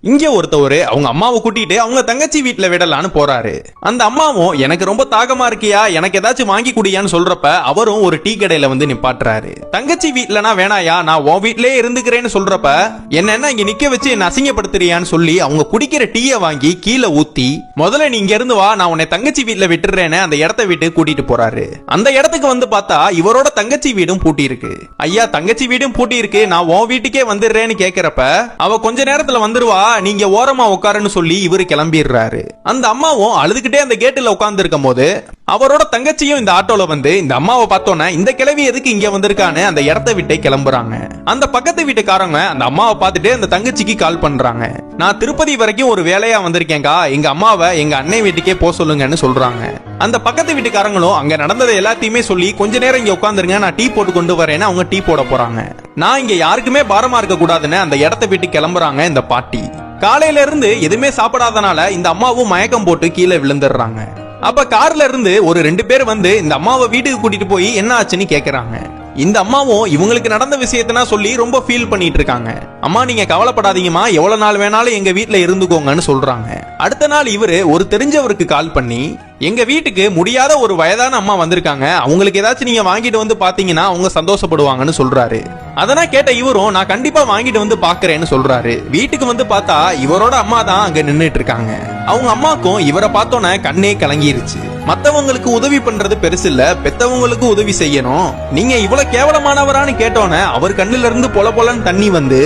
இங்க ஒருத்தவரு அவங்க அம்மாவை கூட்டிட்டு அவங்க தங்கச்சி வீட்டுல விடலான்னு போறாரு. அந்த அம்மாவும் எனக்கு ரொம்ப தாகமா இருக்கியா, எனக்கு ஏதாச்சும் வாங்கி குடியான்னு சொல்றப்ப அவரும் ஒரு டீ கடையில வந்து நிப்பாட்டுறாரு. தங்கச்சி வீட்டுலனா வேணாயா, நான் உன் வீட்லயே இருந்துக்கிறேன்னு சொல்றப்ப என்ன இங்க நிக்க வச்சு என்ன அசிங்கப்படுத்துறியான்னு சொல்லி அவங்க குடிக்கிற டீயை வாங்கி கீழே ஊத்தி, முதல்ல நீ இங்க இருந்து வா, நான் உன்னை தங்கச்சி வீட்டுல விட்டுறேன்னு அந்த இடத்த விட்டு கூட்டிட்டு போறாரு. அந்த இடத்துக்கு வந்து பார்த்தா இவரோட தங்கச்சி வீடும் பூட்டி இருக்கு. ஐயா தங்கச்சி வீடும் பூட்டி இருக்கு, நான் உன் வீட்டுக்கே வந்துடுறேன்னு கேக்குறப்ப அவ கொஞ்ச நேரத்துல வந்துருவா, நீங்க ஓரமா உட்காருன்னு சொல்லி இவரு கிளம்பிடுறாரு. அந்த அம்மாவும் அழுதுகிட்டே அந்த கேட்டுல உட்கார்ந்து இருக்கும் போது அவரோட தங்கச்சியும் இந்த ஆட்டோல வந்து இந்த அம்மாவை பார்த்தோன்னே இந்த கிழவி எதுக்கு இங்க வந்திருக்கான்னு அந்த இடத்த விட்டே கிளம்புறாங்க. அந்த பக்கத்து வீட்டுக்காரங்க அந்த அம்மாவை பார்த்துட்டு அந்த தங்கச்சிக்கு கால் பண்றாங்க. நான் திருப்பதி வரைக்கும் ஒரு வேலையா வந்திருக்கேங்கா, எங்க அம்மாவை எங்க அண்ணன் வீட்டுக்கே போக சொல்லுங்கன்னு சொல்றாங்க. அந்த பக்கத்து வீட்டுக்காரங்களும் அங்க நடந்ததை எல்லாத்தையுமே சொல்லி கொஞ்ச நேரம் இங்க உட்காந்துருங்க, நான் டீ போட்டு கொண்டு வரேன்னு அவங்க டீ போட போறாங்க. நான் இங்க யாருக்குமே பாரமா இருக்க கூடாதுன்னு அந்த இடத்த விட்டு கிளம்புறாங்க இந்த பாட்டி. காலையில இருந்து எதுவுமே சாப்பிடாதனால இந்த அம்மாவும் மயக்கம் போட்டு கீழே விழுந்துடுறாங்க. அப்ப கார்ல இருந்து ஒரு 2 பேர் வந்து இந்த அம்மாவை வீட்டுக்கு கூட்டிட்டு போய் என்ன ஆச்சுன்னு கேக்குறாங்க. இந்த அம்மாவும் இவங்களுக்கு நடந்த விஷயத்தனா சொல்லி ரொம்ப ஃபீல் பண்ணிட்டு இருக்காங்க. அம்மா நீங்க கவலைப்படாதீங்கம்மா, எவ்வளவு நாள் வேணாலும் எங்க வீட்டுல இருந்துக்கோங்கன்னு சொல்றாங்க. அடுத்த நாள் இவரு ஒரு தெரிஞ்சவருக்கு கால் பண்ணி, எங்க வீட்டுக்கு முடியாத ஒரு வயதான அம்மா வந்திருக்காங்க, அவங்களுக்கு ஏதாச்சும் நீங்க வாங்கிட்டு வந்து பாத்தீங்கன்னா அவங்க சந்தோஷப்படுவாங்கன்னு சொல்றாரு. அதெல்லாம் கேட்ட இவரும் நான் கண்டிப்பா வாங்கிட்டு வந்து பாக்குறேன்னு சொல்றாரு. வீட்டுக்கு வந்து பார்த்தா இவரோட அம்மா தான் அங்க நின்னுட்டு இருக்காங்க. அவங்க அம்மாக்கும் இவரை பார்த்தோன்னே கண்ணே கலங்கிருச்சு. மத்தவங்களுக்கு உதவி பண்றது பெருசு இல்ல, பெத்தவங்களுக்கு உதவி செய்யணும், நீங்க இவ்வளவு கேவலமானவரான்னு கேட்டோன்னே அவர் கண்ணுல இருந்து பொல பொலன்னு தண்ணி வந்து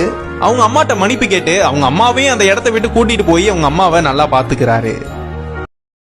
அவங்க அம்மாட்ட மன்னிப்பு கேட்டு அவங்க அம்மாவையும் அந்த இடத்த விட்டு கூட்டிட்டு போய் அவங்க அம்மாவை நல்லா பாத்துக்கிறாரு.